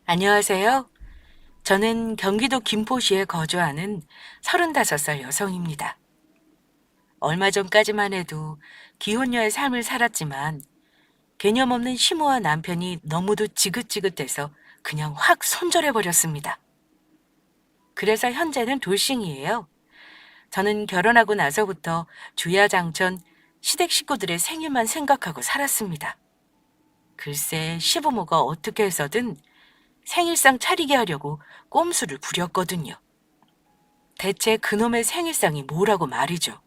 안녕하세요. 저는 경기도 김포시에 거주하는 35살 여성입니다. 얼마 전까지만 해도 기혼녀의 삶을 살았지만 개념 없는 시모와 남편이 너무도 지긋지긋해서 그냥 확 손절해버렸습니다. 그래서 현재는 돌싱이에요. 저는 결혼하고 나서부터 주야장천 시댁 식구들의 생일만 생각하고 살았습니다. 글쎄 시부모가 어떻게 해서든 생일상 차리게 하려고 꼼수를 부렸거든요. 대체 그놈의 생일상이 뭐라고 말이죠.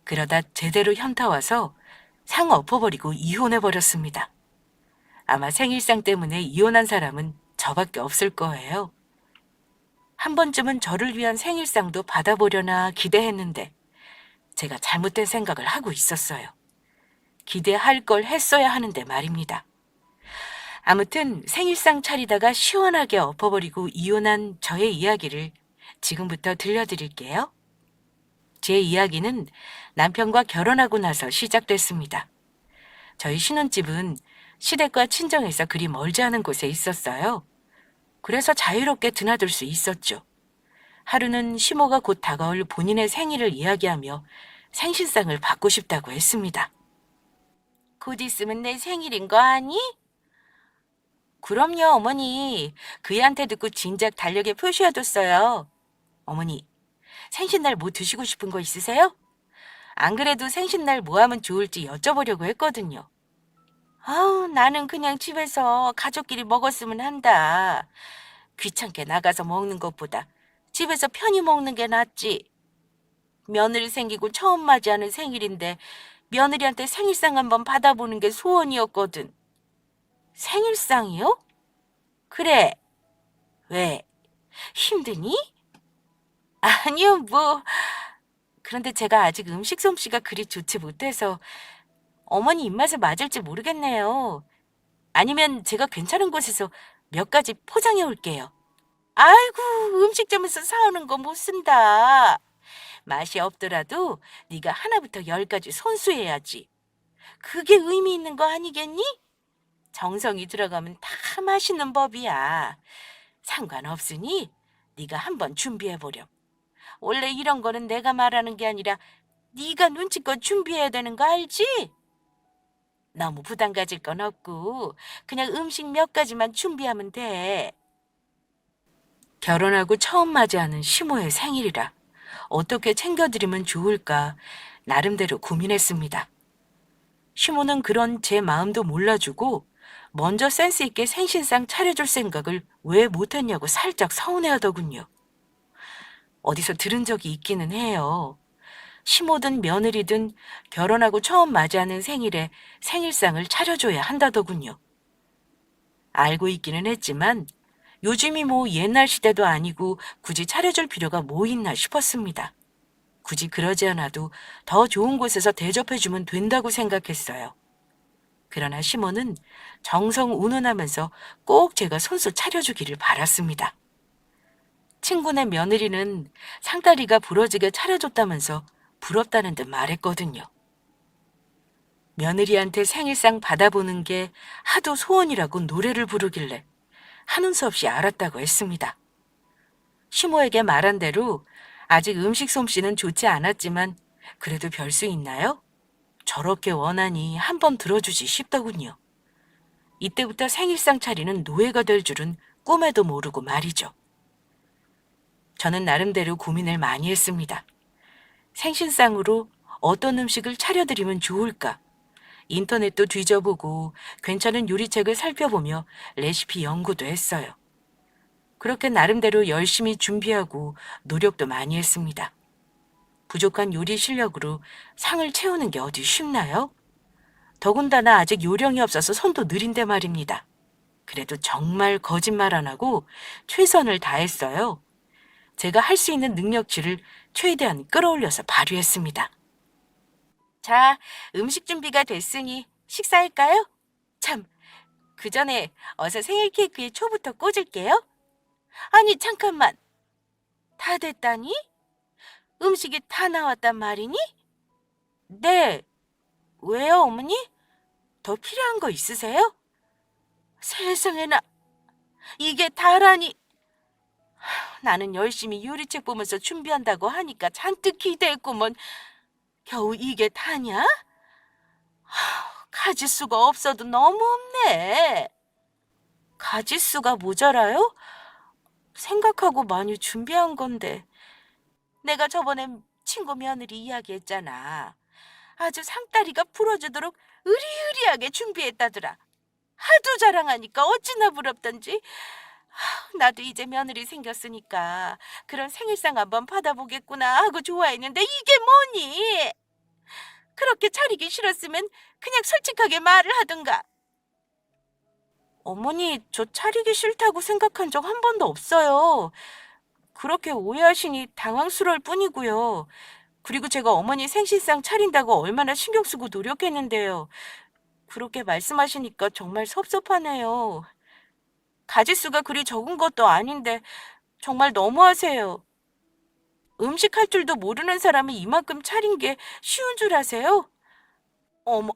그러다 제대로 현타 와서 상 엎어버리고 이혼해버렸습니다. 아마 생일상 때문에 이혼한 사람은 저밖에 없을 거예요. 한 번쯤은 저를 위한 생일상도 받아보려나 기대했는데 제가 잘못된 생각을 하고 있었어요. 기대할 걸 했어야 하는데 말입니다. 아무튼 생일상 차리다가 시원하게 엎어버리고 이혼한 저의 이야기를 지금부터 들려드릴게요. 제 이야기는 남편과 결혼하고 나서 시작됐습니다. 저희 신혼집은 시댁과 친정에서 그리 멀지 않은 곳에 있었어요. 그래서 자유롭게 드나들 수 있었죠. 하루는 시모가 곧 다가올 본인의 생일을 이야기하며 생신상을 받고 싶다고 했습니다. 곧 있으면 내 생일인 거 아니? 그럼요, 어머니. 그이한테 듣고 진작 달력에 표시해뒀어요. 어머니, 생신날 뭐 드시고 싶은 거 있으세요? 안 그래도 생신날 뭐 하면 좋을지 여쭤보려고 했거든요. 아우, 나는 그냥 집에서 가족끼리 먹었으면 한다. 귀찮게 나가서 먹는 것보다 집에서 편히 먹는 게 낫지. 며느리 생기고 처음 맞이하는 생일인데 며느리한테 생일상 한번 받아보는 게 소원이었거든. 생일상이요? 그래. 왜? 힘드니? 아니요, 뭐. 그런데 제가 아직 음식 솜씨가 그리 좋지 못해서 어머니 입맛에 맞을지 모르겠네요. 아니면 제가 괜찮은 곳에서 몇 가지 포장해 올게요. 아이고, 음식점에서 사오는 거 못 쓴다. 맛이 없더라도 네가 하나부터 10까지 손수해야지. 그게 의미 있는 거 아니겠니? 정성이 들어가면 다 맛있는 법이야. 상관없으니 네가 한번 준비해보렴. 원래 이런 거는 내가 말하는 게 아니라 네가 눈치껏 준비해야 되는 거 알지? 너무 부담 가질 건 없고 그냥 음식 몇 가지만 준비하면 돼. 결혼하고 처음 맞이하는 시모의 생일이라 어떻게 챙겨드리면 좋을까 나름대로 고민했습니다. 시모는 그런 제 마음도 몰라주고 먼저 센스 있게 생신상 차려줄 생각을 왜 못했냐고 살짝 서운해하더군요. 어디서 들은 적이 있기는 해요. 시모든 며느리든 결혼하고 처음 맞이하는 생일에 생일상을 차려줘야 한다더군요. 알고 있기는 했지만 요즘이 뭐 옛날 시대도 아니고 굳이 차려줄 필요가 뭐 있나 싶었습니다. 굳이 그러지 않아도 더 좋은 곳에서 대접해주면 된다고 생각했어요. 그러나 시모는 정성 운운하면서 꼭 제가 손수 차려주기를 바랐습니다. 친구네 며느리는 상다리가 부러지게 차려줬다면서 부럽다는 듯 말했거든요. 며느리한테 생일상 받아보는 게 하도 소원이라고 노래를 부르길래 하는 수 없이 알았다고 했습니다. 시모에게 말한 대로 아직 음식 솜씨는 좋지 않았지만 그래도 별 수 있나요? 저렇게 원하니 한번 들어주지 싶더군요. 이때부터 생일상 차리는 노예가 될 줄은 꿈에도 모르고 말이죠. 저는 나름대로 고민을 많이 했습니다. 생신상으로 어떤 음식을 차려드리면 좋을까? 인터넷도 뒤져보고 괜찮은 요리책을 살펴보며 레시피 연구도 했어요. 그렇게 나름대로 열심히 준비하고 노력도 많이 했습니다. 부족한 요리 실력으로 상을 채우는 게 어디 쉽나요? 더군다나 아직 요령이 없어서 손도 느린데 말입니다. 그래도 정말 거짓말 안 하고 최선을 다했어요. 제가 할 수 있는 능력치를 최대한 끌어올려서 발휘했습니다. 자, 음식 준비가 됐으니 식사할까요? 참, 그 전에 어서 생일 케이크에 초부터 꽂을게요. 아니, 잠깐만. 다 됐다니? 음식이 다 나왔단 말이니? 네. 왜요, 어머니? 더 필요한 거 있으세요? 세상에나, 이게 다라니. 나는 열심히 요리책 보면서 준비한다고 하니까 잔뜩 기대했구먼. 겨우 이게 다냐? 가짓수가 없어도 너무 없네. 가짓수가 모자라요? 생각하고 많이 준비한 건데. 내가 저번에 친구 며느리 이야기했잖아. 아주 상다리가 부러지도록 으리으리하게 준비했다더라. 하도 자랑하니까 어찌나 부럽던지. 나도 이제 며느리 생겼으니까 그런 생일상 한번 받아보겠구나 하고 좋아했는데 이게 뭐니? 그렇게 차리기 싫었으면 그냥 솔직하게 말을 하든가. 어머니, 저 차리기 싫다고 생각한 적 한 번도 없어요. 그렇게 오해하시니 당황스러울 뿐이고요. 그리고 제가 어머니 생신상 차린다고 얼마나 신경 쓰고 노력했는데요. 그렇게 말씀하시니까 정말 섭섭하네요. 가짓수가 그리 적은 것도 아닌데 정말 너무하세요. 음식할 줄도 모르는 사람이 이만큼 차린 게 쉬운 줄 아세요? 어머,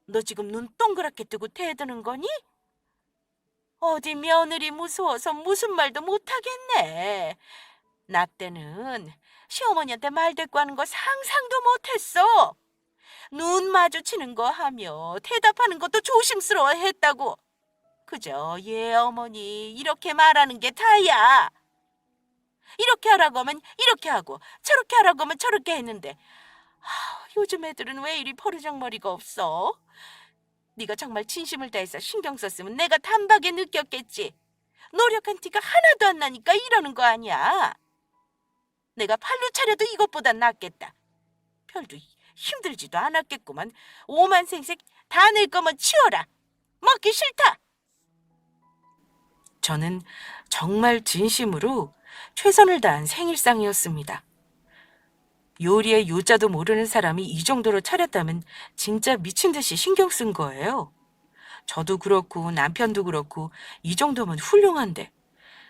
너 지금 눈 동그랗게 뜨고 대드는 거니? 어디 며느리 무서워서 무슨 말도 못하겠네. 나 때는 시어머니한테 말 대꾸 하는 거 상상도 못했어. 눈 마주치는 거 하며 대답하는 것도 조심스러워 했다고. 그저 예 어머니 이렇게 말하는 게 다야. 이렇게 하라고 하면 이렇게 하고 저렇게 하라고 하면 저렇게 했는데 요즘 애들은 왜 이리 버르장머리가 없어? 네가 정말 진심을 다해서 신경 썼으면 내가 단박에 느꼈겠지. 노력한 티가 하나도 안 나니까 이러는 거 아니야. 내가 팔로 차려도 이것보단 낫겠다. 별도 힘들지도 않았겠구만. 오만생색 다 낼 거면 치워라. 먹기 싫다. 저는 정말 진심으로 최선을 다한 생일상이었습니다. 요리의 요자도 모르는 사람이 이 정도로 차렸다면 진짜 미친 듯이 신경 쓴 거예요. 저도 그렇고 남편도 그렇고 이 정도면 훌륭한데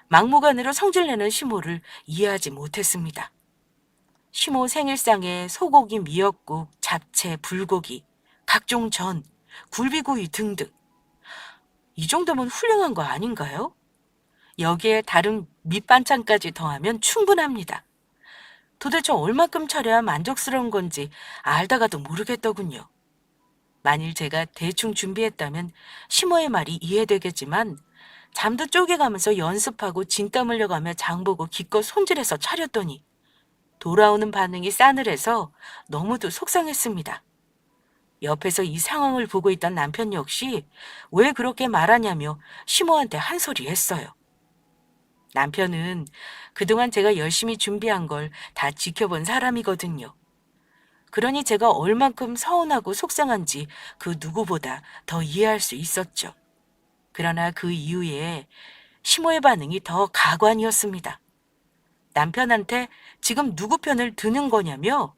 막무가내로 성질내는 시모를 이해하지 못했습니다. 시모 생일상에 소고기 미역국, 잡채, 불고기, 각종 전, 굴비구이 등등. 이 정도면 훌륭한 거 아닌가요? 여기에 다른 밑반찬까지 더하면 충분합니다. 도대체 얼마큼 차려야 만족스러운 건지 알다가도 모르겠더군요. 만일 제가 대충 준비했다면 시모의 말이 이해되겠지만 잠도 쪼개가면서 연습하고 진땀 흘려가며 장보고 기껏 손질해서 차렸더니 돌아오는 반응이 싸늘해서 너무도 속상했습니다. 옆에서 이 상황을 보고 있던 남편 역시 왜 그렇게 말하냐며 시모한테 한 소리 했어요. 남편은 그동안 제가 열심히 준비한 걸 다 지켜본 사람이거든요. 그러니 제가 얼만큼 서운하고 속상한지 그 누구보다 더 이해할 수 있었죠. 그러나 그 이후에 시모의 반응이 더 가관이었습니다. 남편한테 지금 누구 편을 드는 거냐며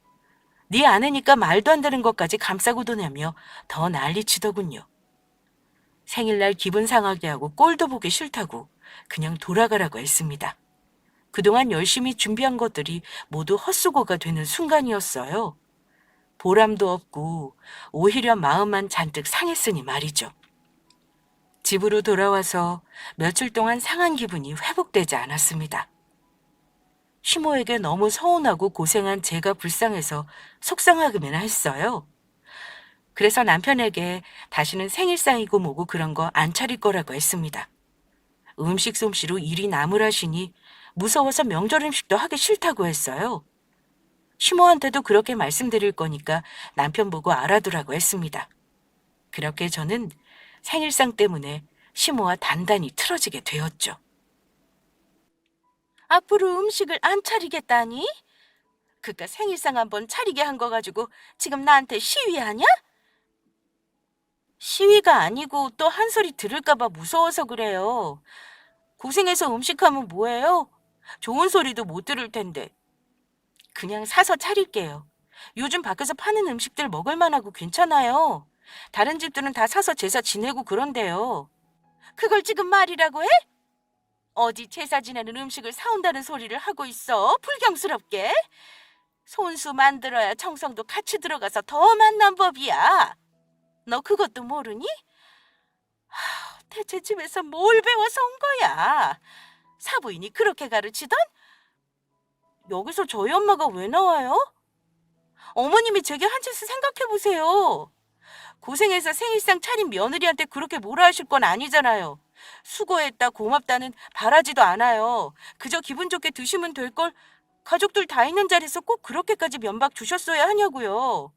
네 아내니까 말도 안 되는 것까지 감싸고 도냐며 더 난리치더군요. 생일날 기분 상하게 하고 꼴도 보기 싫다고 그냥 돌아가라고 했습니다. 그동안 열심히 준비한 것들이 모두 헛수고가 되는 순간이었어요. 보람도 없고 오히려 마음만 잔뜩 상했으니 말이죠. 집으로 돌아와서 며칠 동안 상한 기분이 회복되지 않았습니다. 시모에게 너무 서운하고 고생한 제가 불쌍해서 속상하기만 했어요. 그래서 남편에게 다시는 생일상이고 뭐고 그런 거 안 차릴 거라고 했습니다. 음식 솜씨로 일이 나무라시니 무서워서 명절 음식도 하기 싫다고 했어요. 시모한테도 그렇게 말씀드릴 거니까 남편 보고 알아두라고 했습니다. 그렇게 저는 생일상 때문에 시모와 단단히 틀어지게 되었죠. 앞으로 음식을 안 차리겠다니? 그깟 생일상 한번 차리게 한 거 가지고 지금 나한테 시위하냐? 시위가 아니고 또 한 소리 들을까봐 무서워서 그래요. 고생해서 음식하면 뭐예요? 좋은 소리도 못 들을 텐데. 그냥 사서 차릴게요. 요즘 밖에서 파는 음식들 먹을 만하고 괜찮아요. 다른 집들은 다 사서 제사 지내고 그런데요. 그걸 지금 말이라고 해? 어디 제사 지내는 음식을 사온다는 소리를 하고 있어? 불경스럽게. 손수 만들어야 정성도 같이 들어가서 더 맛난 법이야. 너 그것도 모르니? 대체 집에서 뭘 배워서 온 거야? 사부인이 그렇게 가르치던? 여기서 저희 엄마가 왜 나와요? 어머님이 제게 한 짓을 생각해 보세요. 고생해서 생일상 차린 며느리한테 그렇게 뭐라 하실 건 아니잖아요. 수고했다 고맙다는 바라지도 않아요. 그저 기분 좋게 드시면 될 걸 가족들 다 있는 자리에서 꼭 그렇게까지 면박 주셨어야 하냐고요.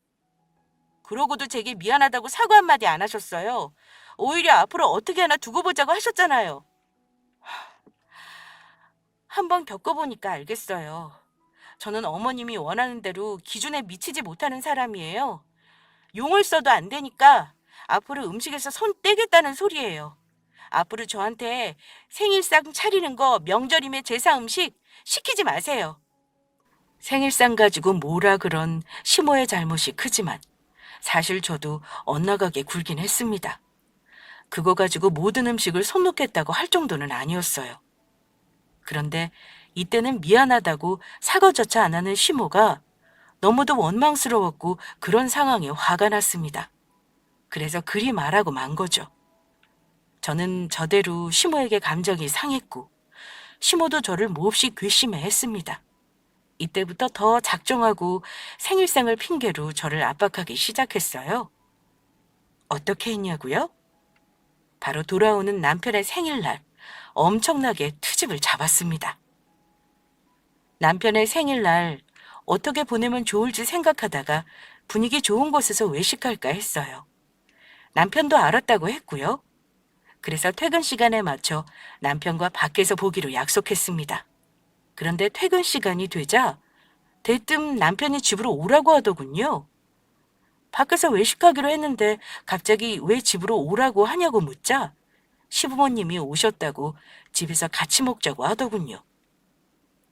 그러고도 제게 미안하다고 사과 한마디 안 하셨어요. 오히려 앞으로 어떻게 하나 두고 보자고 하셨잖아요. 한번 겪어보니까 알겠어요. 저는 어머님이 원하는 대로 기준에 미치지 못하는 사람이에요. 용을 써도 안 되니까 앞으로 음식에서 손 떼겠다는 소리예요. 앞으로 저한테 생일상 차리는 거 명절임에 제사 음식 시키지 마세요. 생일상 가지고 뭐라 그런 시모의 잘못이 크지만 사실 저도 엇나가게 굴긴 했습니다. 그거 가지고 모든 음식을 손 놓겠다고 할 정도는 아니었어요. 그런데 이때는 미안하다고 사과조차 안 하는 시모가 너무도 원망스러웠고 그런 상황에 화가 났습니다. 그래서 그리 말하고 만 거죠. 저는 저대로 시모에게 감정이 상했고 시모도 저를 몹시 괘씸해했습니다. 이때부터 더 작정하고 생일상을 핑계로 저를 압박하기 시작했어요. 어떻게 했냐고요? 바로 돌아오는 남편의 생일날 엄청나게 트집을 잡았습니다. 남편의 생일날 어떻게 보내면 좋을지 생각하다가 분위기 좋은 곳에서 외식할까 했어요. 남편도 알았다고 했고요. 그래서 퇴근 시간에 맞춰 남편과 밖에서 보기로 약속했습니다. 그런데 퇴근 시간이 되자 대뜸 남편이 집으로 오라고 하더군요. 밖에서 외식하기로 했는데 갑자기 왜 집으로 오라고 하냐고 묻자 시부모님이 오셨다고 집에서 같이 먹자고 하더군요.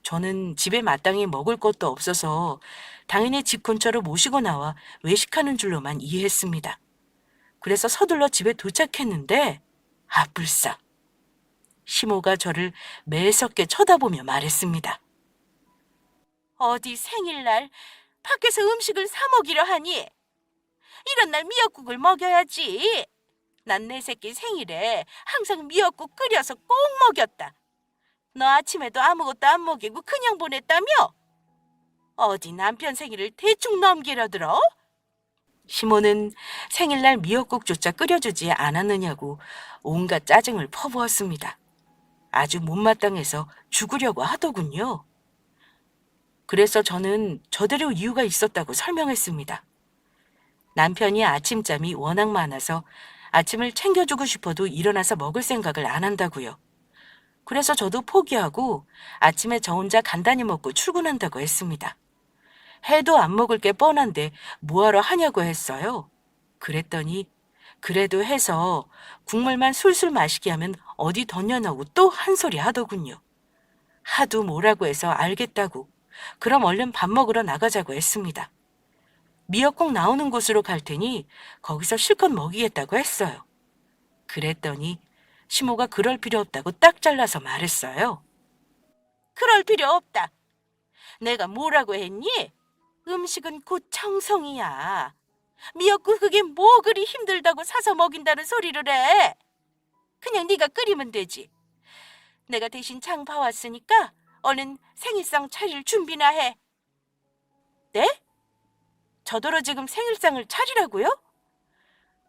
저는 집에 마땅히 먹을 것도 없어서 당연히 집 근처로 모시고 나와 외식하는 줄로만 이해했습니다. 그래서 서둘러 집에 도착했는데 아뿔싸. 시모가 저를 매섭게 쳐다보며 말했습니다. 어디 생일날 밖에서 음식을 사 먹이려 하니? 이런 날 미역국을 먹여야지. 난 내 새끼 생일에 항상 미역국 끓여서 꼭 먹였다. 너 아침에도 아무것도 안 먹이고 그냥 보냈다며? 어디 남편 생일을 대충 넘기려 들어? 시모는 생일날 미역국조차 끓여주지 않았느냐고 온갖 짜증을 퍼부었습니다. 아주 못마땅해서 죽으려고 하더군요. 그래서 저는 저대로 이유가 있었다고 설명했습니다. 남편이 아침잠이 워낙 많아서 아침을 챙겨주고 싶어도 일어나서 먹을 생각을 안 한다고요. 그래서 저도 포기하고 아침에 저 혼자 간단히 먹고 출근한다고 했습니다. 해도 안 먹을 게 뻔한데 뭐하러 하냐고 했어요. 그랬더니 그래도 해서 국물만 술술 마시게 하면 어디 덧냐냐고 또 한 소리 하더군요. 하도 뭐라고 해서 알겠다고 그럼 얼른 밥 먹으러 나가자고 했습니다. 미역국 나오는 곳으로 갈 테니 거기서 실컷 먹이겠다고 했어요. 그랬더니 시모가 그럴 필요 없다고 딱 잘라서 말했어요. 그럴 필요 없다. 내가 뭐라고 했니? 음식은 곧 정성이야. 미역국 그게 뭐 그리 힘들다고 사서 먹인다는 소리를 해. 그냥 네가 끓이면 되지. 내가 대신 장 봐왔으니까 얼른 생일상 차릴 준비나 해. 네? 저더러 지금 생일상을 차리라고요?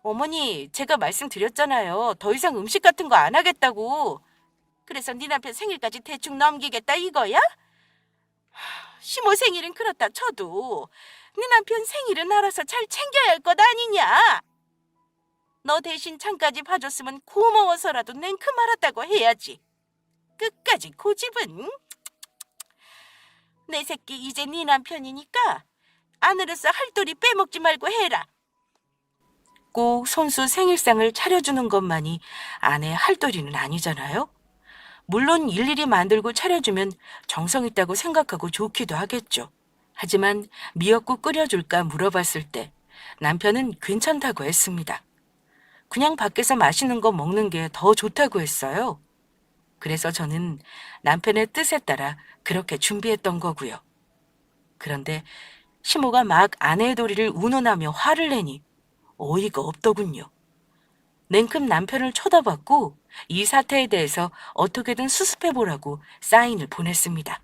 어머니, 제가 말씀드렸잖아요. 더 이상 음식 같은 거 안 하겠다고. 그래서 네 남편 생일까지 대충 넘기겠다 이거야? 시모 생일은 그렇다 쳐도 네 남편 생일은 알아서 잘 챙겨야 할 것 아니냐? 너 대신 장까지 봐줬으면 고마워서라도 냉큼 알았다고 해야지. 끝까지 고집은. 내 새끼 이제 네 남편이니까 아내로서 할도리 빼먹지 말고 해라. 꼭 손수 생일상을 차려주는 것만이 아내의 할도리는 아니잖아요. 물론 일일이 만들고 차려주면 정성 있다고 생각하고 좋기도 하겠죠. 하지만 미역국 끓여줄까 물어봤을 때 남편은 괜찮다고 했습니다. 그냥 밖에서 맛있는 거 먹는 게 더 좋다고 했어요. 그래서 저는 남편의 뜻에 따라 그렇게 준비했던 거고요. 그런데 시모가 막 아내의 도리를 운운하며 화를 내니 어이가 없더군요. 냉큼 남편을 쳐다봤고 이 사태에 대해서 어떻게든 수습해보라고 사인을 보냈습니다.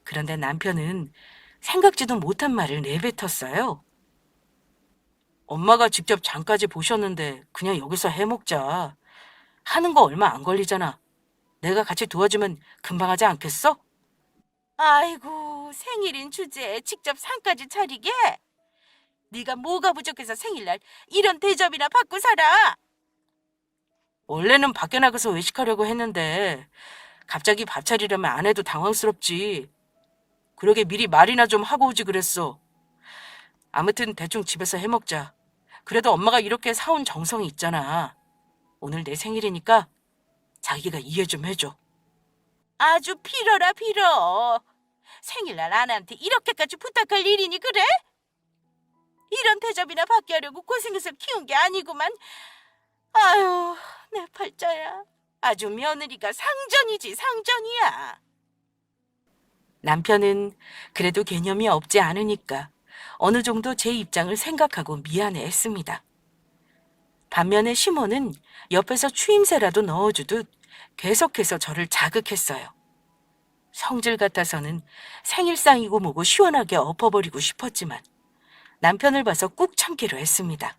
그런데 남편은 생각지도 못한 말을 내뱉었어요. 엄마가 직접 장까지 보셨는데 그냥 여기서 해먹자. 하는 거 얼마 안 걸리잖아. 내가 같이 도와주면 금방 하지 않겠어? 아이고, 생일인 주제에 직접 상까지 차리게? 네가 뭐가 부족해서 생일날 이런 대접이나 받고 살아? 원래는 밖에 나가서 외식하려고 했는데 갑자기 밥 차리려면 안 해도 당황스럽지. 그러게 미리 말이나 좀 하고 오지 그랬어. 아무튼 대충 집에서 해먹자. 그래도 엄마가 이렇게 사온 정성이 있잖아. 오늘 내 생일이니까 자기가 이해 좀 해줘. 아주 빌어라 빌어. 생일날 아내한테 이렇게까지 부탁할 일이니 그래? 이런 대접이나 받게 하려고 고생해서 키운 게 아니구만. 아유, 내 팔자야. 아주 며느리가 상전이지 상전이야. 남편은 그래도 개념이 없지 않으니까 어느 정도 제 입장을 생각하고 미안해했습니다. 반면에 시모는 옆에서 추임새라도 넣어주듯 계속해서 저를 자극했어요. 성질 같아서는 생일상이고 뭐고 시원하게 엎어버리고 싶었지만 남편을 봐서 꾹 참기로 했습니다.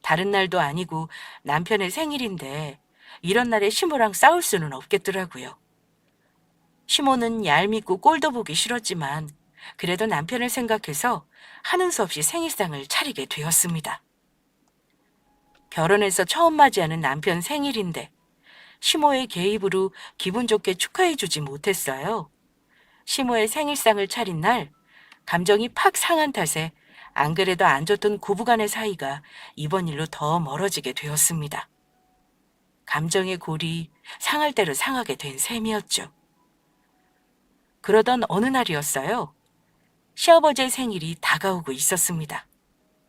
다른 날도 아니고 남편의 생일인데 이런 날에 시모랑 싸울 수는 없겠더라고요. 시모는 얄밉고 꼴도 보기 싫었지만 그래도 남편을 생각해서 하는 수 없이 생일상을 차리게 되었습니다. 결혼해서 처음 맞이하는 남편 생일인데 시모의 개입으로 기분 좋게 축하해주지 못했어요. 시모의 생일상을 차린 날 감정이 팍 상한 탓에 안 그래도 안 좋던 고부간의 사이가 이번 일로 더 멀어지게 되었습니다. 감정의 골이 상할 대로 상하게 된 셈이었죠. 그러던 어느 날이었어요. 시아버지의 생일이 다가오고 있었습니다.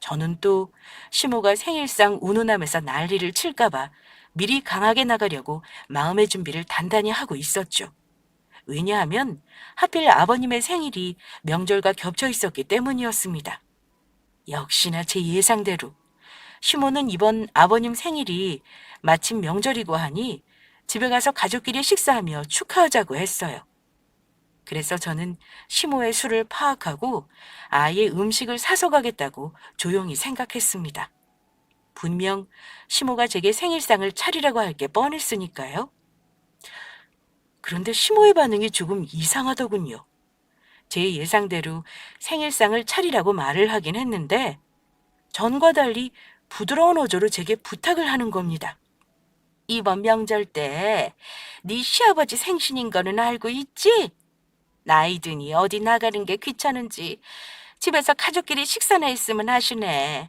저는 또 시모가 생일상 운운하면서 난리를 칠까봐 미리 강하게 나가려고 마음의 준비를 단단히 하고 있었죠. 왜냐하면 하필 아버님의 생일이 명절과 겹쳐 있었기 때문이었습니다. 역시나 제 예상대로 시모는 이번 아버님 생일이 마침 명절이고 하니 집에 가서 가족끼리 식사하며 축하하자고 했어요. 그래서 저는 시모의 술을 파악하고 아예 음식을 사서 가겠다고 조용히 생각했습니다. 분명 시모가 제게 생일상을 차리라고 할 게 뻔했으니까요. 그런데 시모의 반응이 조금 이상하더군요. 제 예상대로 생일상을 차리라고 말을 하긴 했는데 전과 달리 부드러운 어조로 제게 부탁을 하는 겁니다. 이번 명절 때 네 시아버지 생신인 거는 알고 있지? 나이 드니 어디 나가는 게 귀찮은지 집에서 가족끼리 식사나 했으면 하시네.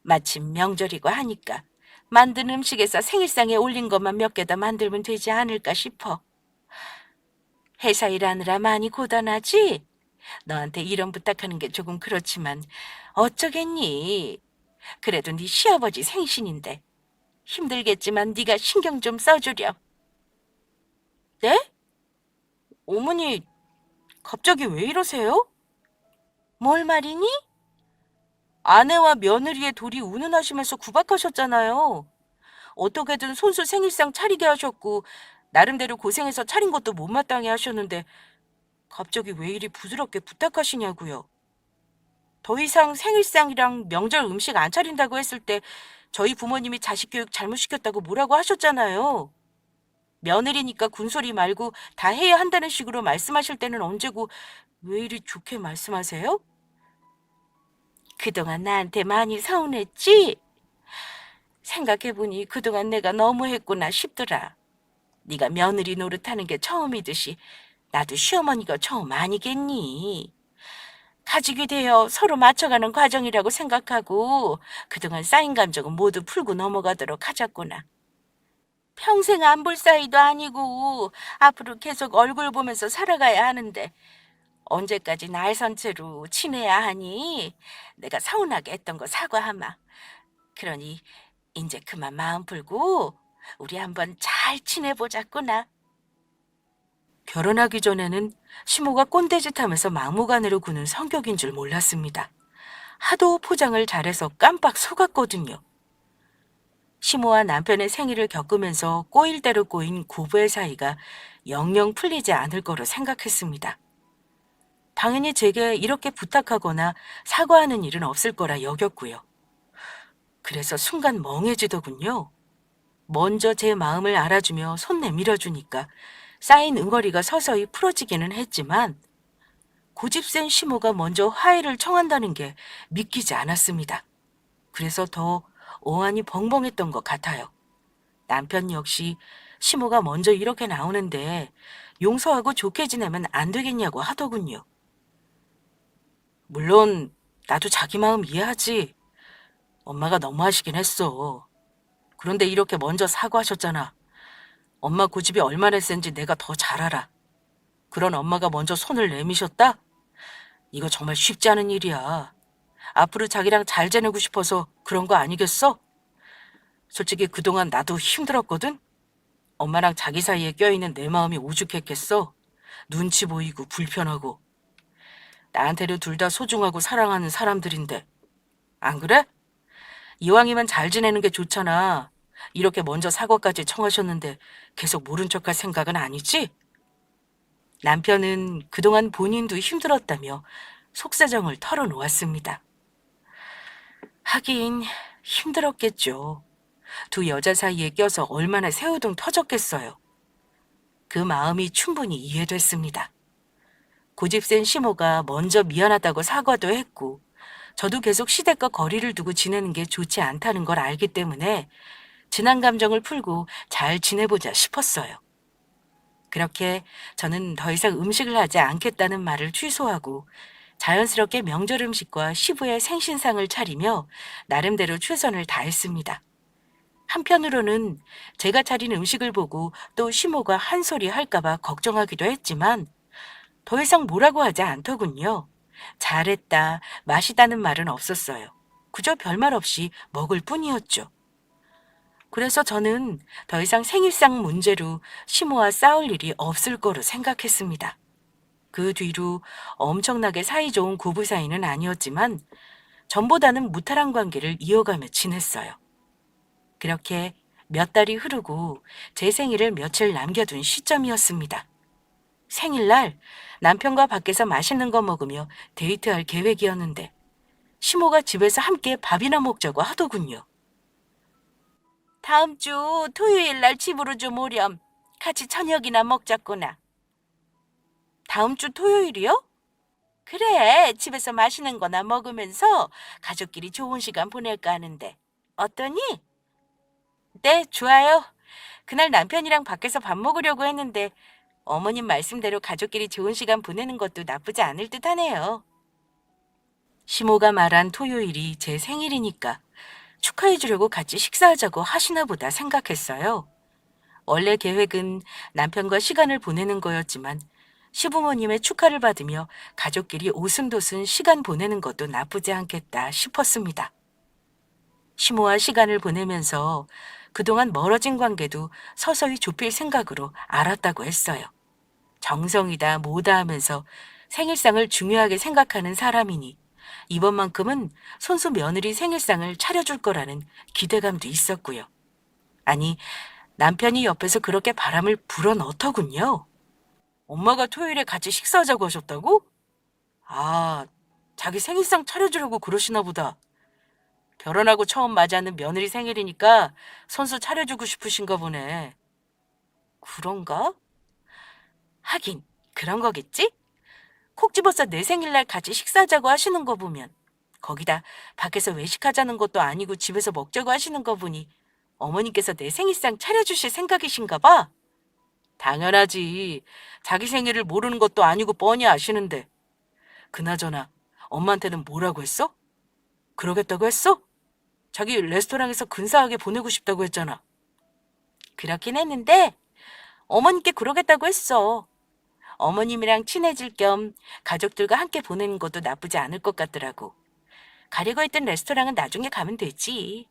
마침 명절이고 하니까 만든 음식에서 생일상에 올린 것만 몇 개 더 만들면 되지 않을까 싶어. 회사 일하느라 많이 고단하지? 너한테 이런 부탁하는 게 조금 그렇지만 어쩌겠니? 그래도 네 시아버지 생신인데 힘들겠지만 네가 신경 좀 써주렴. 네? 어머니, 갑자기 왜 이러세요? 뭘 말이니? 아내와 며느리의 둘이 운운하시면서 구박하셨잖아요. 어떻게든 손수 생일상 차리게 하셨고 나름대로 고생해서 차린 것도 못마땅해 하셨는데 갑자기 왜 이리 부드럽게 부탁하시냐고요. 더 이상 생일상이랑 명절 음식 안 차린다고 했을 때 저희 부모님이 자식 교육 잘못시켰다고 뭐라고 하셨잖아요. 며느리니까 군소리 말고 다 해야 한다는 식으로 말씀하실 때는 언제고 왜 이리 좋게 말씀하세요? 그동안 나한테 많이 서운했지? 생각해보니 그동안 내가 너무했구나 싶더라. 네가 며느리 노릇하는 게 처음이듯이 나도 시어머니가 처음 아니겠니? 가족이 되어 서로 맞춰가는 과정이라고 생각하고 그동안 쌓인 감정은 모두 풀고 넘어가도록 하자꾸나. 평생 안 볼 사이도 아니고 앞으로 계속 얼굴 보면서 살아가야 하는데 언제까지 날 선채로 지내야 하니? 내가 서운하게 했던 거 사과하마. 그러니 이제 그만 마음 풀고 우리 한번 잘 지내보자꾸나. 결혼하기 전에는 시모가 꼰대짓 하면서 막무가내로 구는 성격인 줄 몰랐습니다. 하도 포장을 잘해서 깜빡 속았거든요. 시모와 남편의 생일을 겪으면서 꼬일 대로 꼬인 고부의 사이가 영영 풀리지 않을 거로 생각했습니다. 당연히 제게 이렇게 부탁하거나 사과하는 일은 없을 거라 여겼고요. 그래서 순간 멍해지더군요. 먼저 제 마음을 알아주며 손 내밀어주니까 쌓인 응어리가 서서히 풀어지기는 했지만 고집센 시모가 먼저 화해를 청한다는 게 믿기지 않았습니다. 그래서 더 어안이 벙벙했던 것 같아요. 남편 역시 시모가 먼저 이렇게 나오는데 용서하고 좋게 지내면 안 되겠냐고 하더군요. 물론 나도 자기 마음 이해하지. 엄마가 너무하시긴 했어. 그런데 이렇게 먼저 사과하셨잖아. 엄마 고집이 얼마나 센지 내가 더 잘 알아. 그런 엄마가 먼저 손을 내미셨다? 이거 정말 쉽지 않은 일이야. 앞으로 자기랑 잘 지내고 싶어서 그런 거 아니겠어? 솔직히 그동안 나도 힘들었거든? 엄마랑 자기 사이에 껴있는 내 마음이 오죽했겠어? 눈치 보이고 불편하고. 나한테는 둘 다 소중하고 사랑하는 사람들인데. 안 그래? 이왕이면 잘 지내는 게 좋잖아. 이렇게 먼저 사과까지 청하셨는데 계속 모른 척할 생각은 아니지? 남편은 그동안 본인도 힘들었다며 속사정을 털어놓았습니다. 하긴 힘들었겠죠. 두 여자 사이에 껴서 얼마나 새우등 터졌겠어요. 그 마음이 충분히 이해됐습니다. 고집센 시모가 먼저 미안하다고 사과도 했고 저도 계속 시댁과 거리를 두고 지내는 게 좋지 않다는 걸 알기 때문에 지난 감정을 풀고 잘 지내보자 싶었어요. 그렇게 저는 더 이상 음식을 하지 않겠다는 말을 취소하고 자연스럽게 명절 음식과 시부의 생신상을 차리며 나름대로 최선을 다했습니다. 한편으로는 제가 차린 음식을 보고 또 시모가 한 소리 할까봐 걱정하기도 했지만 더 이상 뭐라고 하지 않더군요. 잘했다, 맛있다는 말은 없었어요. 그저 별말 없이 먹을 뿐이었죠. 그래서 저는 더 이상 생일상 문제로 시모와 싸울 일이 없을 거로 생각했습니다. 그 뒤로 엄청나게 사이좋은 고부 사이는 아니었지만 전보다는 무탈한 관계를 이어가며 지냈어요. 그렇게 몇 달이 흐르고 제 생일을 며칠 남겨둔 시점이었습니다. 생일날 남편과 밖에서 맛있는 거 먹으며 데이트할 계획이었는데 시모가 집에서 함께 밥이나 먹자고 하더군요. 다음 주 토요일 날 집으로 좀 오렴. 같이 저녁이나 먹자꾸나. 다음 주 토요일이요? 그래, 집에서 맛있는 거나 먹으면서 가족끼리 좋은 시간 보낼까 하는데. 어떠니? 네, 좋아요. 그날 남편이랑 밖에서 밥 먹으려고 했는데 어머님 말씀대로 가족끼리 좋은 시간 보내는 것도 나쁘지 않을 듯 하네요. 시모가 말한 토요일이 제 생일이니까 축하해주려고 같이 식사하자고 하시나 보다 생각했어요. 원래 계획은 남편과 시간을 보내는 거였지만 시부모님의 축하를 받으며 가족끼리 오순도순 시간 보내는 것도 나쁘지 않겠다 싶었습니다. 시모와 시간을 보내면서 그동안 멀어진 관계도 서서히 좁힐 생각으로 알았다고 했어요. 정성이다 뭐다 하면서 생일상을 중요하게 생각하는 사람이니 이번만큼은 손수 며느리 생일상을 차려줄 거라는 기대감도 있었고요. 아니, 남편이 옆에서 그렇게 바람을 불어넣더군요. 엄마가 토요일에 같이 식사하자고 하셨다고? 아, 자기 생일상 차려주려고 그러시나 보다. 결혼하고 처음 맞이하는 며느리 생일이니까 손수 차려주고 싶으신가 보네. 그런가? 하긴 그런 거겠지? 콕 집어서 내 생일날 같이 식사하자고 하시는 거 보면 거기다 밖에서 외식하자는 것도 아니고 집에서 먹자고 하시는 거 보니 어머니께서 내 생일상 차려주실 생각이신가 봐. 당연하지. 자기 생일을 모르는 것도 아니고 뻔히 아시는데. 그나저나 엄마한테는 뭐라고 했어? 그러겠다고 했어? 자기 레스토랑에서 근사하게 보내고 싶다고 했잖아. 그렇긴 했는데 어머님께 그러겠다고 했어. 어머님이랑 친해질 겸 가족들과 함께 보내는 것도 나쁘지 않을 것 같더라고. 가려고 했던 레스토랑은 나중에 가면 되지.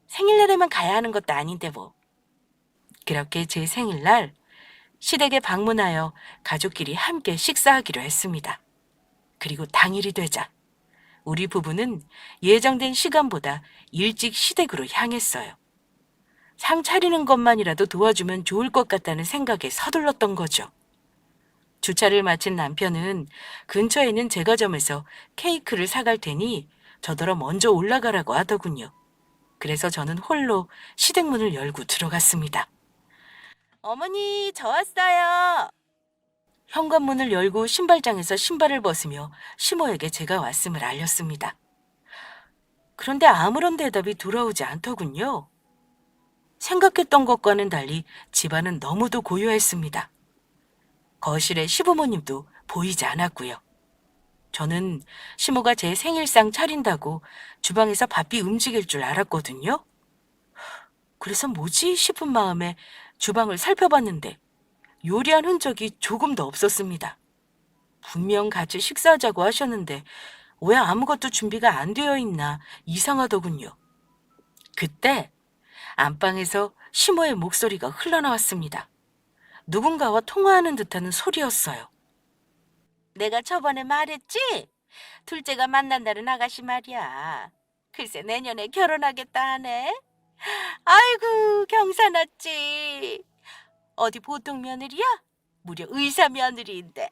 생일날에만 가야 하는 것도 아닌데 뭐. 그렇게 제 생일날 시댁에 방문하여 가족끼리 함께 식사하기로 했습니다. 그리고 당일이 되자 우리 부부는 예정된 시간보다 일찍 시댁으로 향했어요. 상 차리는 것만이라도 도와주면 좋을 것 같다는 생각에 서둘렀던 거죠. 주차를 마친 남편은 근처에 있는 제과점에서 케이크를 사갈 테니 저더러 먼저 올라가라고 하더군요. 그래서 저는 홀로 시댁문을 열고 들어갔습니다. 어머니, 저 왔어요. 현관문을 열고 신발장에서 신발을 벗으며 시모에게 제가 왔음을 알렸습니다. 그런데 아무런 대답이 돌아오지 않더군요. 생각했던 것과는 달리 집안은 너무도 고요했습니다. 거실에 시부모님도 보이지 않았고요. 저는 시모가 제 생일상 차린다고 주방에서 바삐 움직일 줄 알았거든요. 그래서 뭐지 싶은 마음에 주방을 살펴봤는데 요리한 흔적이 조금도 없었습니다. 분명 같이 식사하자고 하셨는데 왜 아무것도 준비가 안 되어 있나 이상하더군요. 그때 안방에서 시모의 목소리가 흘러나왔습니다. 누군가와 통화하는 듯한 소리였어요. 내가 저번에 말했지? 둘째가 만난다는 아가씨 말이야. 글쎄 내년에 결혼하겠다 하네. 아이고 경사났지. 어디 보통 며느리야? 무려 의사 며느리인데.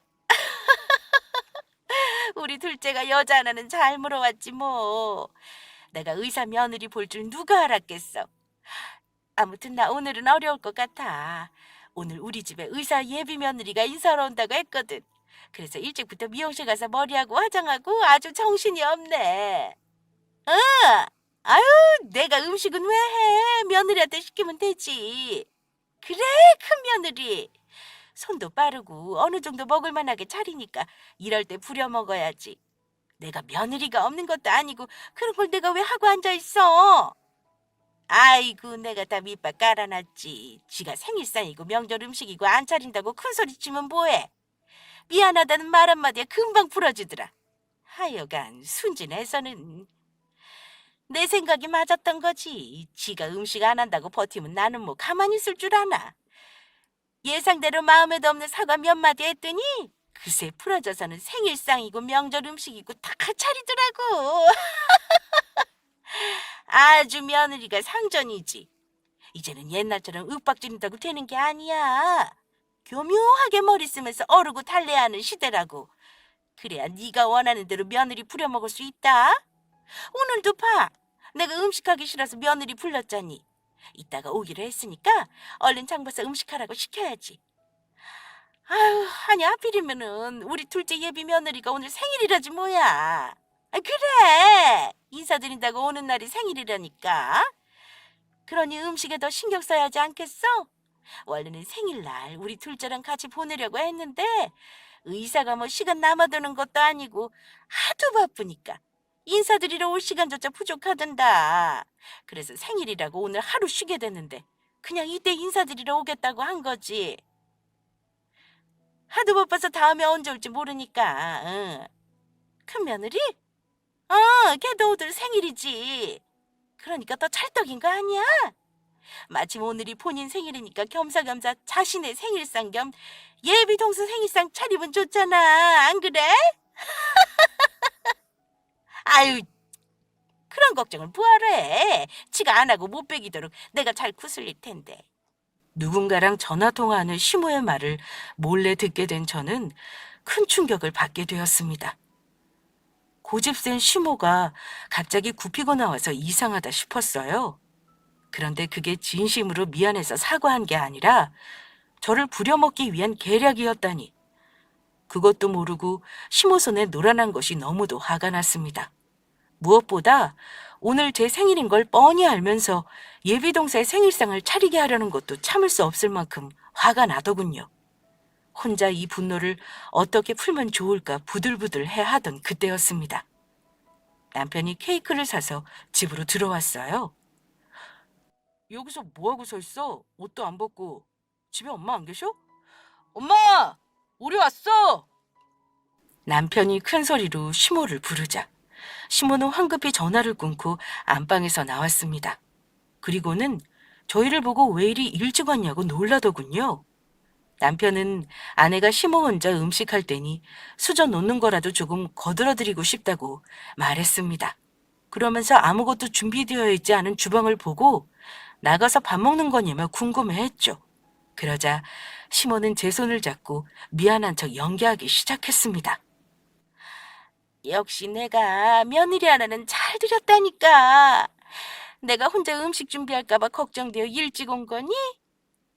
우리 둘째가 여자 하나는 잘 물어왔지 뭐. 내가 의사 며느리 볼 줄 누가 알았겠어. 아무튼 나 오늘은 어려울 것 같아. 오늘 우리 집에 의사 예비 며느리가 인사하러 온다고 했거든. 그래서 일찍부터 미용실 가서 머리하고 화장하고 아주 정신이 없네. 응. 아유, 내가 음식은 왜 해? 며느리한테 시키면 되지. 그래, 큰 며느리. 손도 빠르고 어느 정도 먹을 만하게 차리니까 이럴 때 부려 먹어야지. 내가 며느리가 없는 것도 아니고 그런 걸 내가 왜 하고 앉아 있어? 아이고 내가 다 밑밥 깔아놨지. 지가 생일상이고 명절 음식이고 안 차린다고 큰소리치면 뭐해. 미안하다는 말 한마디에 금방 풀어주더라. 하여간 순진해서는. 내 생각이 맞았던 거지. 지가 음식 안 한다고 버티면 나는 뭐 가만히 있을 줄 아나. 예상대로 마음에도 없는 사과 몇 마디 했더니 그새 풀어져서는 생일상이고 명절 음식이고 다 차리더라고. 아주 며느리가 상전이지. 이제는 옛날처럼 윽박지른다고 되는 게 아니야. 교묘하게 머리 쓰면서 어르고 달래하는 시대라고. 그래야 네가 원하는 대로 며느리 부려먹을 수 있다. 오늘도 봐. 내가 음식하기 싫어서 며느리 불렀잖니. 이따가 오기로 했으니까 얼른 장봐서 음식하라고 시켜야지. 아유, 아니 하필이면은 우리 둘째 예비 며느리가 오늘 생일이라지 뭐야. 아, 그래. 인사드린다고 오는 날이 생일이라니까. 그러니 음식에 더 신경 써야 하지 않겠어? 원래는 생일날 우리 둘째랑 같이 보내려고 했는데 의사가 뭐 시간 남아도는 것도 아니고 하도 바쁘니까 인사드리러 올 시간조차 부족하단다. 그래서 생일이라고 오늘 하루 쉬게 됐는데 그냥 이때 인사드리러 오겠다고 한 거지. 하도 바빠서 다음에 언제 올지 모르니까. 응. 큰 며느리? 걔도 오늘 생일이지. 그러니까 더 찰떡인 거 아니야? 마침 오늘이 본인 생일이니까 겸사겸사 자신의 생일상 겸 예비 동서 생일상 차리면 좋잖아. 안 그래? 아유, 그런 걱정을 뭐하러 해. 지가 안 하고 못 베기도록 내가 잘 구슬릴 텐데. 누군가랑 전화통화하는 시모의 말을 몰래 듣게 된 저는 큰 충격을 받게 되었습니다. 고집센 시모가 갑자기 굽히고 나와서 이상하다 싶었어요. 그런데 그게 진심으로 미안해서 사과한 게 아니라 저를 부려먹기 위한 계략이었다니. 그것도 모르고 시모 손에 노란한 것이 너무도 화가 났습니다. 무엇보다 오늘 제 생일인 걸 뻔히 알면서 예비동사의 생일상을 차리게 하려는 것도 참을 수 없을 만큼 화가 나더군요. 혼자 이 분노를 어떻게 풀면 좋을까 부들부들 해하던 그때였습니다. 남편이 케이크를 사서 집으로 들어왔어요. 여기서 뭐하고 서 있어? 옷도 안 벗고. 집에 엄마 안 계셔? 엄마! 우리 왔어! 남편이 큰 소리로 시모를 부르자 시모는 황급히 전화를 끊고 안방에서 나왔습니다. 그리고는 저희를 보고 왜 이리 일찍 왔냐고 놀라더군요. 남편은 아내가 시모 혼자 음식할 때니 수저 놓는 거라도 조금 거들어드리고 싶다고 말했습니다. 그러면서 아무것도 준비되어 있지 않은 주방을 보고 나가서 밥 먹는 거냐며 궁금해했죠. 그러자 시모는 제 손을 잡고 미안한 척 연기하기 시작했습니다. 역시 내가 며느리 하나는 잘 들였다니까. 내가 혼자 음식 준비할까 봐 걱정되어 일찍 온 거니?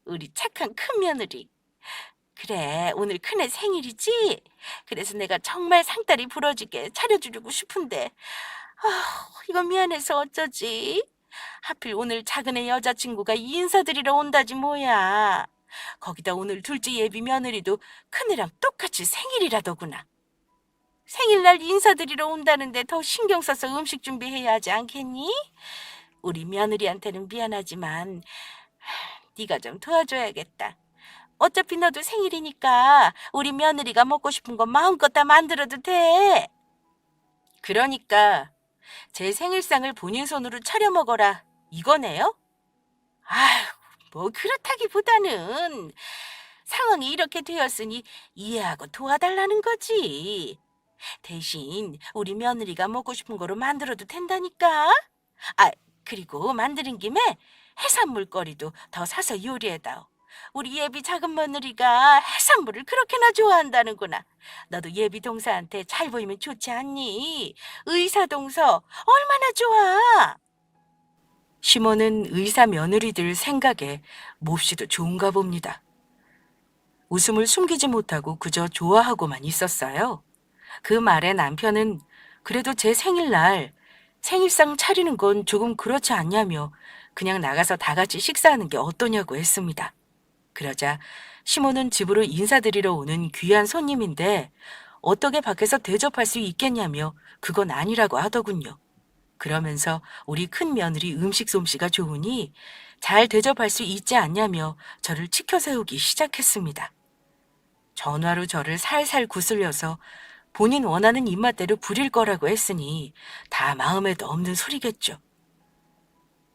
우리 착한 큰 며느리. 그래, 오늘 큰애 생일이지? 그래서 내가 정말 상다리 부러지게 차려주려고 싶은데, 이거 미안해서 어쩌지? 하필 오늘 작은애 여자친구가 인사드리러 온다지 뭐야. 거기다 오늘 둘째 예비 며느리도 큰애랑 똑같이 생일이라더구나. 생일날 인사드리러 온다는데 더 신경 써서 음식 준비해야 하지 않겠니? 우리 며느리한테는 미안하지만 네가 좀 도와줘야겠다. 어차피 너도 생일이니까 우리 며느리가 먹고 싶은 거 마음껏 다 만들어도 돼. 그러니까 제 생일상을 본인 손으로 차려 먹어라 이거네요? 아휴, 뭐 그렇다기보다는 상황이 이렇게 되었으니 이해하고 도와달라는 거지. 대신 우리 며느리가 먹고 싶은 거로 만들어도 된다니까. 아, 그리고 만드는 김에 해산물 거리도 더 사서 요리해다오. 우리 예비 작은 며느리가 해산물을 그렇게나 좋아한다는구나. 너도 예비 동서한테 잘 보이면 좋지 않니? 의사 동서 얼마나 좋아. 시모는 의사 며느리들 생각에 몹시도 좋은가 봅니다. 웃음을 숨기지 못하고 그저 좋아하고만 있었어요. 그 말에 남편은 그래도 제 생일날 생일상 차리는 건 조금 그렇지 않냐며 그냥 나가서 다 같이 식사하는 게 어떠냐고 했습니다. 그러자 시모는 집으로 인사드리러 오는 귀한 손님인데 어떻게 밖에서 대접할 수 있겠냐며 그건 아니라고 하더군요. 그러면서 우리 큰 며느리 음식 솜씨가 좋으니 잘 대접할 수 있지 않냐며 저를 치켜 세우기 시작했습니다. 전화로 저를 살살 구슬려서 본인 원하는 입맛대로 부릴 거라고 했으니 다 마음에도 없는 소리겠죠.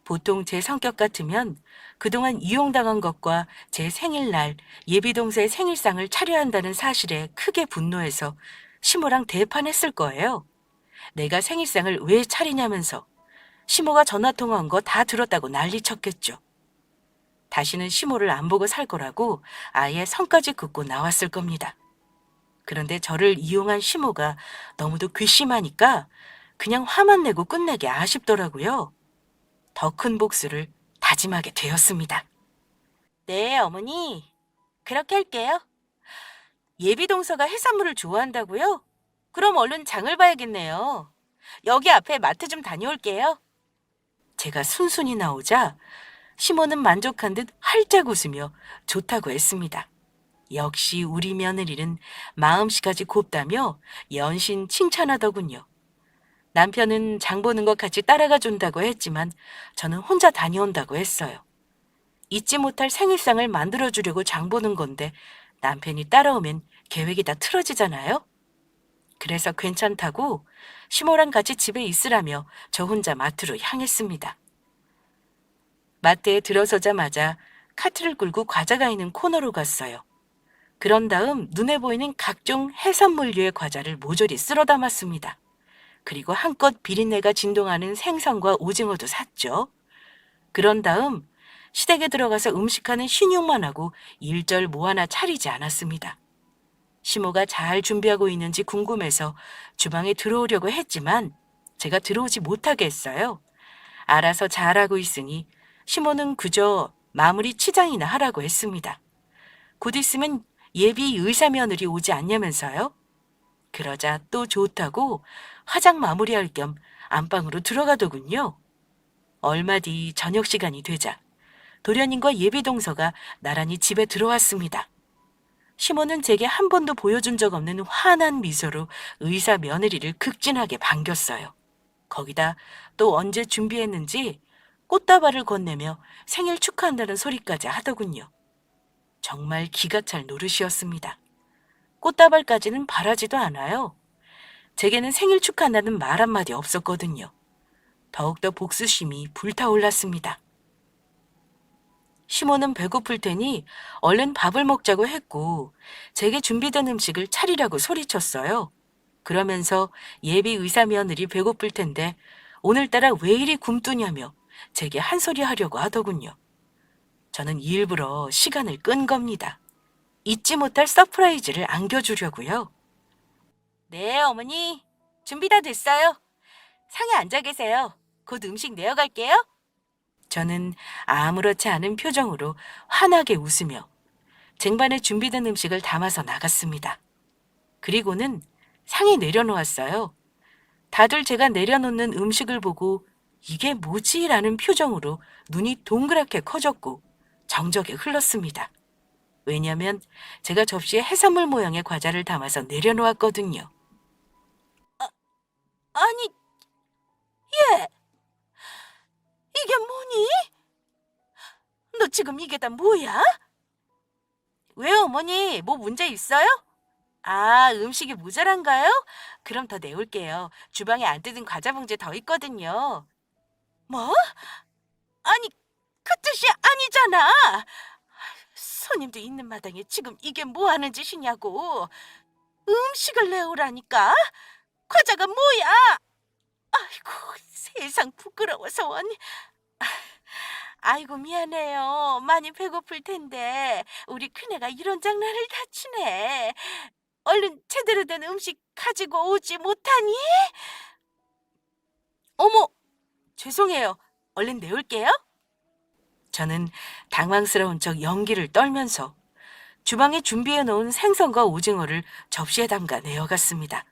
보통 제 성격 같으면 그동안 이용당한 것과 제 생일날 예비동서의 생일상을 차려야 한다는 사실에 크게 분노해서 시모랑 대판했을 거예요. 내가 생일상을 왜 차리냐면서 시모가 전화통화한 거 다 들었다고 난리 쳤겠죠. 다시는 시모를 안 보고 살 거라고 아예 성까지 긋고 나왔을 겁니다. 그런데 저를 이용한 시모가 너무도 괘씸하니까 그냥 화만 내고 끝내기 아쉽더라고요. 더 큰 복수를 다짐하게 되었습니다. 네, 어머니. 그렇게 할게요. 예비동서가 해산물을 좋아한다고요? 그럼 얼른 장을 봐야겠네요. 여기 앞에 마트 좀 다녀올게요. 제가 순순히 나오자 시모는 만족한 듯 활짝 웃으며 좋다고 했습니다. 역시 우리 며느리는 마음씨까지 곱다며 연신 칭찬하더군요. 남편은 장 보는 것 같이 따라가 준다고 했지만 저는 혼자 다녀온다고 했어요. 잊지 못할 생일상을 만들어주려고 장 보는 건데 남편이 따라오면 계획이 다 틀어지잖아요. 그래서 괜찮다고 시모랑 같이 집에 있으라며 저 혼자 마트로 향했습니다. 마트에 들어서자마자 카트를 끌고 과자가 있는 코너로 갔어요. 그런 다음 눈에 보이는 각종 해산물류의 과자를 모조리 쓸어 담았습니다. 그리고 한껏 비린내가 진동하는 생선과 오징어도 샀죠. 그런 다음 시댁에 들어가서 음식하는 신용만 하고 일절 뭐 하나 차리지 않았습니다. 시모가 잘 준비하고 있는지 궁금해서 주방에 들어오려고 했지만 제가 들어오지 못하게 했어요. 알아서 잘하고 있으니 시모는 그저 마무리 치장이나 하라고 했습니다. 곧 있으면 예비 의사 며느리 오지 않냐면서요? 그러자 또 좋다고 화장 마무리할 겸 안방으로 들어가더군요. 얼마 뒤 저녁 시간이 되자 도련님과 예비동서가 나란히 집에 들어왔습니다. 시모는 제게 한 번도 보여준 적 없는 환한 미소로 의사 며느리를 극진하게 반겼어요. 거기다 또 언제 준비했는지 꽃다발을 건네며 생일 축하한다는 소리까지 하더군요. 정말 기가 찰 노릇이었습니다. 꽃다발까지는 바라지도 않아요. 제게는 생일 축하한다는 말 한마디 없었거든요. 더욱더 복수심이 불타올랐습니다. 시모는 배고플 테니 얼른 밥을 먹자고 했고 제게 준비된 음식을 차리라고 소리쳤어요. 그러면서 예비 의사 며느리 배고플 텐데 오늘따라 왜 이리 굶뜨냐며 제게 한 소리 하려고 하더군요. 저는 일부러 시간을 끈 겁니다. 잊지 못할 서프라이즈를 안겨주려고요. 네, 어머니. 준비 다 됐어요. 상에 앉아 계세요. 곧 음식 내어갈게요. 저는 아무렇지 않은 표정으로 환하게 웃으며 쟁반에 준비된 음식을 담아서 나갔습니다. 그리고는 상에 내려놓았어요. 다들 제가 내려놓는 음식을 보고 이게 뭐지? 라는 표정으로 눈이 동그랗게 커졌고 정적에 흘렀습니다. 왜냐면 제가 접시에 해산물 모양의 과자를 담아서 내려놓았거든요. 아니, 얘, 이게 뭐니? 너 지금 이게 다 뭐야? 왜요, 어머니? 뭐 문제 있어요? 아, 음식이 모자란가요? 그럼 더 내올게요. 주방에 안 뜯은 과자 봉지 더 있거든요. 뭐? 아니, 그 뜻이 아니잖아. 손님도 있는 마당에 지금 이게 뭐 하는 짓이냐고. 음식을 내오라니까. 과자가 뭐야? 아이고, 세상 부끄러워서 원. 아이고, 미안해요. 많이 배고플 텐데 우리 큰애가 이런 장난을 다 치네. 얼른 제대로 된 음식 가지고 오지 못하니? 어머, 죄송해요. 얼른 내올게요. 저는 당황스러운 척 연기를 떨면서 주방에 준비해 놓은 생선과 오징어를 접시에 담가 내어갔습니다.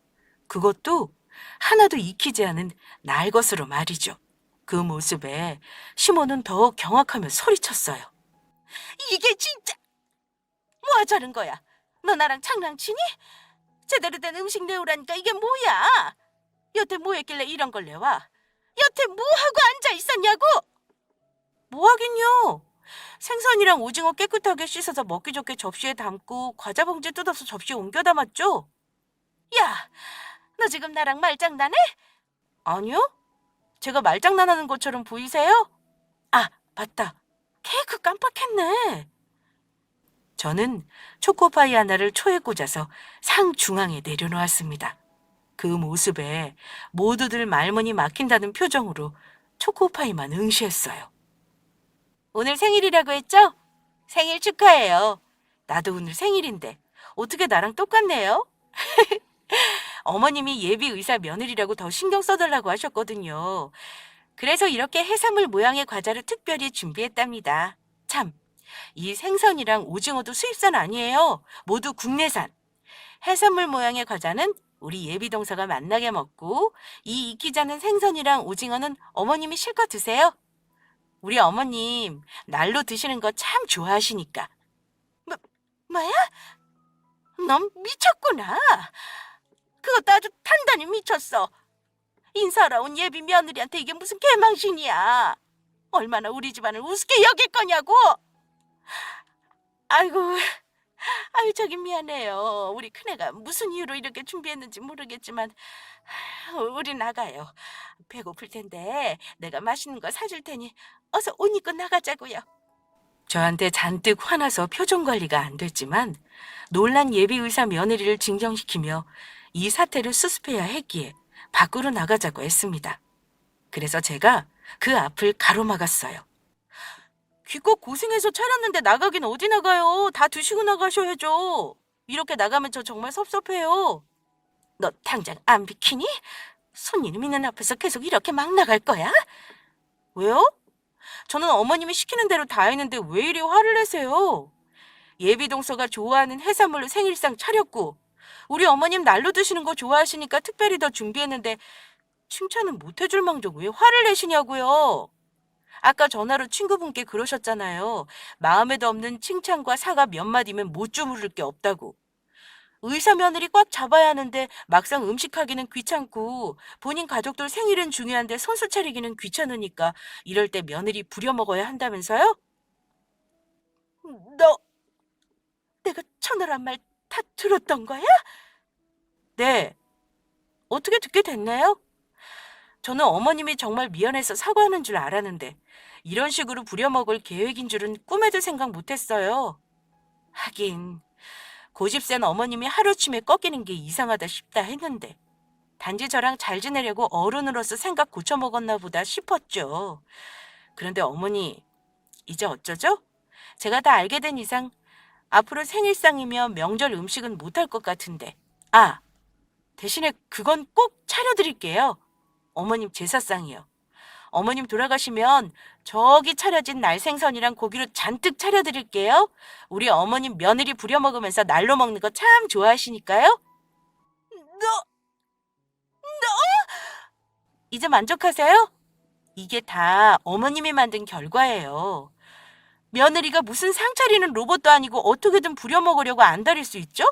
그것도 하나도 익히지 않은 날 것으로 말이죠. 그 모습에 시모는 더욱 경악하며 소리쳤어요. 이게 진짜 뭐 하자는 거야? 너 나랑 장난치니? 제대로 된 음식 내오라니까 이게 뭐야? 여태 뭐 했길래 이런 걸 내와? 여태 뭐 하고 앉아 있었냐고? 뭐 하긴요. 생선이랑 오징어 깨끗하게 씻어서 먹기 좋게 접시에 담고 과자 봉지 뜯어서 접시에 옮겨 담았죠? 야, 너 지금 나랑 말장난해? 아니요. 제가 말장난하는 것처럼 보이세요? 아, 맞다. 케이크 깜빡했네. 저는 초코파이 하나를 초에 꽂아서 상 중앙에 내려놓았습니다. 그 모습에 모두들 말문이 막힌다는 표정으로 초코파이만 응시했어요. 오늘 생일이라고 했죠? 생일 축하해요. 나도 오늘 생일인데 어떻게 나랑 똑같네요? 어머님이 예비 의사 며느리라고 더 신경 써달라고 하셨거든요. 그래서 이렇게 해산물 모양의 과자를 특별히 준비했답니다. 참, 이 생선이랑 오징어도 수입산 아니에요. 모두 국내산. 해산물 모양의 과자는 우리 예비 동서가 만나게 먹고 이 익히지 않은 생선이랑 오징어는 어머님이 실컷 드세요. 우리 어머님 날로 드시는 거 참 좋아하시니까. 뭐야? 넌 미쳤구나. 그것도 아주 단단히 미쳤어. 인사하러 온 예비 며느리한테 이게 무슨 개망신이야. 얼마나 우리 집안을 우습게 여길 거냐고. 아이고, 아유 저기 미안해요. 우리 큰애가 무슨 이유로 이렇게 준비했는지 모르겠지만 우리 나가요. 배고플 텐데 내가 맛있는 거 사줄 테니 어서 옷 입고 나가자고요. 저한테 잔뜩 화나서 표정 관리가 안 됐지만 놀란 예비 의사 며느리를 진정시키며 이 사태를 수습해야 했기에 밖으로 나가자고 했습니다. 그래서 제가 그 앞을 가로막았어요. 기껏 고생해서 차렸는데 나가긴 어디 나가요. 다 드시고 나가셔야죠. 이렇게 나가면 저 정말 섭섭해요. 너 당장 안 비키니? 손님 있는 앞에서 계속 이렇게 막 나갈 거야? 왜요? 저는 어머님이 시키는 대로 다 했는데 왜 이리 화를 내세요? 예비 동서가 좋아하는 해산물로 생일상 차렸고 우리 어머님 날로 드시는 거 좋아하시니까 특별히 더 준비했는데 칭찬은 못 해줄 망정 왜 화를 내시냐고요? 아까 전화로 친구분께 그러셨잖아요. 마음에도 없는 칭찬과 사과 몇 마디면 못 주무를 게 없다고. 의사 며느리 꽉 잡아야 하는데 막상 음식하기는 귀찮고 본인 가족들 생일은 중요한데 손수 차리기는 귀찮으니까 이럴 때 며느리 부려먹어야 한다면서요? 너 내가 전화란 말 다 들었던 거야? 네. 어떻게 듣게 됐나요? 저는 어머님이 정말 미안해서 사과하는 줄 알았는데 이런 식으로 부려먹을 계획인 줄은 꿈에도 생각 못했어요. 하긴 고집센 어머님이 하루쯤에 꺾이는 게 이상하다 싶다 했는데 단지 저랑 잘 지내려고 어른으로서 생각 고쳐먹었나 보다 싶었죠. 그런데 어머니, 이제 어쩌죠? 제가 다 알게 된 이상 앞으로 생일상이며 명절 음식은 못할 것 같은데. 아, 대신에 그건 꼭 차려드릴게요. 어머님 제사상이요. 어머님 돌아가시면 저기 차려진 날생선이랑 고기로 잔뜩 차려드릴게요. 우리 어머님 며느리 부려 먹으면서 날로 먹는 거 참 좋아하시니까요. 너 이제 만족하세요? 이게 다 어머님이 만든 결과예요. 며느리가 무슨 상 차리는 로봇도 아니고 어떻게든 부려먹으려고 안달일 수 있죠?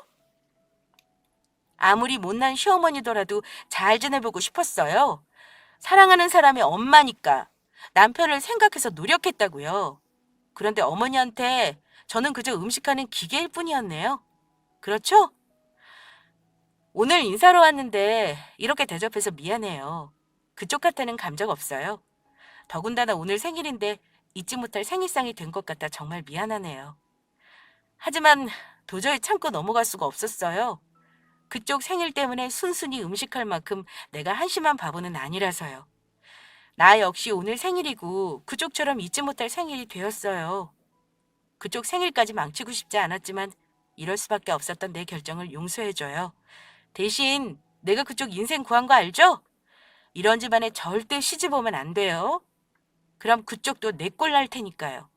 아무리 못난 시어머니더라도 잘 지내보고 싶었어요. 사랑하는 사람의 엄마니까 남편을 생각해서 노력했다고요. 그런데 어머니한테 저는 그저 음식하는 기계일 뿐이었네요. 그렇죠? 오늘 인사로 왔는데 이렇게 대접해서 미안해요. 그쪽한테는 감정 없어요. 더군다나 오늘 생일인데 잊지 못할 생일상이 된 것 같아 정말 미안하네요. 하지만 도저히 참고 넘어갈 수가 없었어요. 그쪽 생일 때문에 순순히 음식할 만큼 내가 한심한 바보는 아니라서요. 나 역시 오늘 생일이고 그쪽처럼 잊지 못할 생일이 되었어요. 그쪽 생일까지 망치고 싶지 않았지만 이럴 수밖에 없었던 내 결정을 용서해줘요. 대신 내가 그쪽 인생 구한 거 알죠? 이런 집안에 절대 시집 오면 안 돼요. 그럼 그쪽도 내 꼴 날 테니까요.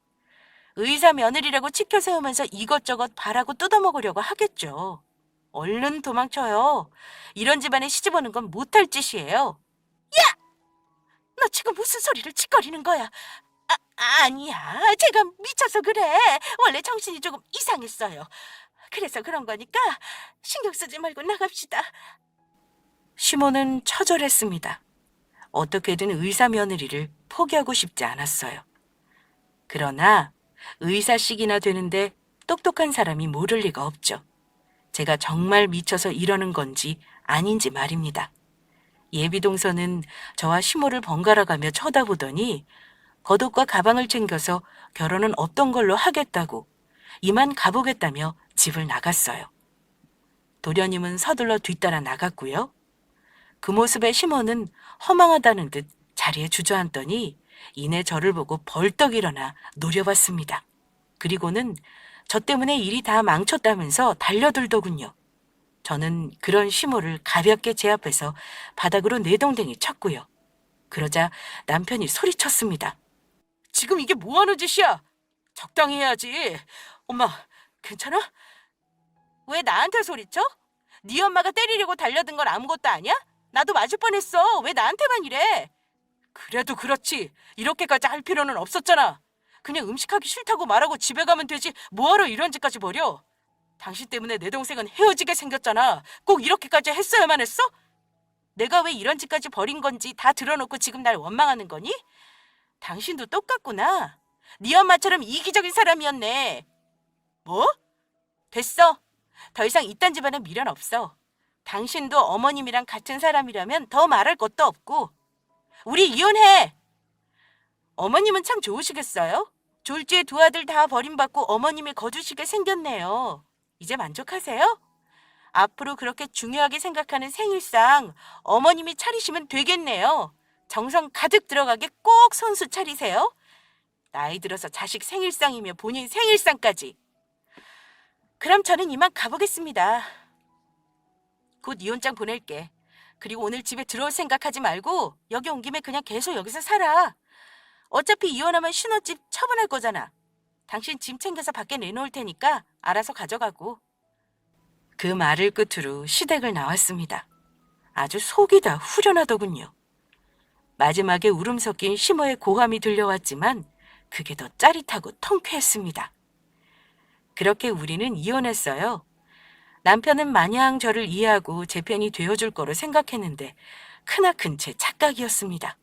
의사 며느리라고 치켜 세우면서 이것저것 바라고 뜯어먹으려고 하겠죠. 얼른 도망쳐요. 이런 집안에 시집 오는 건 못할 짓이에요. 너 지금 무슨 소리를 짓거리는 거야? 아니야. 제가 미쳐서 그래. 원래 정신이 조금 이상했어요. 그래서 그런 거니까 신경 쓰지 말고 나갑시다. 시모는 처절했습니다. 어떻게든 의사 며느리를 포기하고 싶지 않았어요. 그러나 의사식이나 되는데 똑똑한 사람이 모를 리가 없죠. 제가 정말 미쳐서 이러는 건지 아닌지 말입니다. 예비동서는 저와 시모를 번갈아가며 쳐다보더니 겉옷과 가방을 챙겨서 결혼은 없던 걸로 하겠다고 이만 가보겠다며 집을 나갔어요. 도련님은 서둘러 뒤따라 나갔고요. 그 모습에 시모는 허망하다는 듯 자리에 주저앉더니 이내 저를 보고 벌떡 일어나 노려봤습니다. 그리고는 저 때문에 일이 다 망쳤다면서 달려들더군요. 저는 그런 시모를 가볍게 제압해서 바닥으로 내동댕이 쳤고요. 그러자 남편이 소리쳤습니다. 지금 이게 뭐하는 짓이야? 적당히 해야지. 엄마, 괜찮아? 왜 나한테 소리쳐? 네 엄마가 때리려고 달려든 건 아무것도 아니야? 나도 맞을 뻔했어. 왜 나한테만 이래? 그래도 그렇지. 이렇게까지 할 필요는 없었잖아. 그냥 음식하기 싫다고 말하고 집에 가면 되지. 뭐하러 이런 짓까지 벌여? 당신 때문에 내 동생은 헤어지게 생겼잖아. 꼭 이렇게까지 했어야만 했어? 내가 왜 이런 짓까지 벌인 건지 다 들어놓고 지금 날 원망하는 거니? 당신도 똑같구나. 네 엄마처럼 이기적인 사람이었네. 뭐? 됐어. 더 이상 이딴 집안에 미련 없어. 당신도 어머님이랑 같은 사람이라면 더 말할 것도 없고. 우리 이혼해. 어머님은 참 좋으시겠어요? 졸지에 두 아들 다 버림받고 어머님이 거두시게 생겼네요. 이제 만족하세요? 앞으로 그렇게 중요하게 생각하는 생일상 어머님이 차리시면 되겠네요. 정성 가득 들어가게 꼭 손수 차리세요. 나이 들어서 자식 생일상이며 본인 생일상까지. 그럼 저는 이만 가보겠습니다. 곧 이혼장 보낼게. 그리고 오늘 집에 들어올 생각하지 말고 여기 온 김에 그냥 계속 여기서 살아. 어차피 이혼하면 신혼집 처분할 거잖아. 당신 짐 챙겨서 밖에 내놓을 테니까 알아서 가져가고. 그 말을 끝으로 시댁을 나왔습니다. 아주 속이 다 후련하더군요. 마지막에 울음 섞인 시모의 고함이 들려왔지만 그게 더 짜릿하고 통쾌했습니다. 그렇게 우리는 이혼했어요. 남편은 마냥 저를 이해하고 제 편이 되어줄 거로 생각했는데 크나큰 제 착각이었습니다.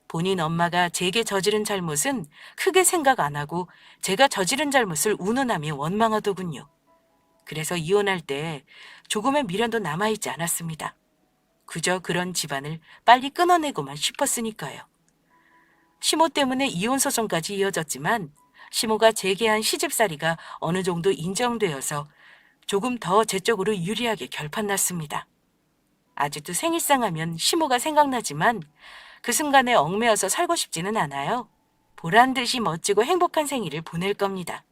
본인 엄마가 제게 저지른 잘못은 크게 생각 안 하고 제가 저지른 잘못을 운운하며 원망하더군요. 그래서 이혼할 때 조금의 미련도 남아있지 않았습니다. 그저 그런 집안을 빨리 끊어내고만 싶었으니까요. 시모 때문에 이혼 소송까지 이어졌지만 시모가 재개한 시집살이가 어느 정도 인정되어서 조금 더 제 쪽으로 유리하게 결판났습니다. 아직도 생일상 하면 시모가 생각나지만 그 순간에 얽매여서 살고 싶지는 않아요. 보란 듯이 멋지고 행복한 생일을 보낼 겁니다.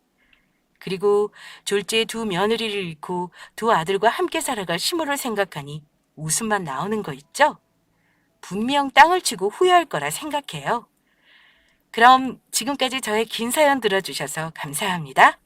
그리고 졸지에 두 며느리를 잃고 두 아들과 함께 살아갈 시모를 생각하니 웃음만 나오는 거 있죠? 분명 땅을 치고 후회할 거라 생각해요. 그럼 지금까지 저의 긴 사연 들어주셔서 감사합니다.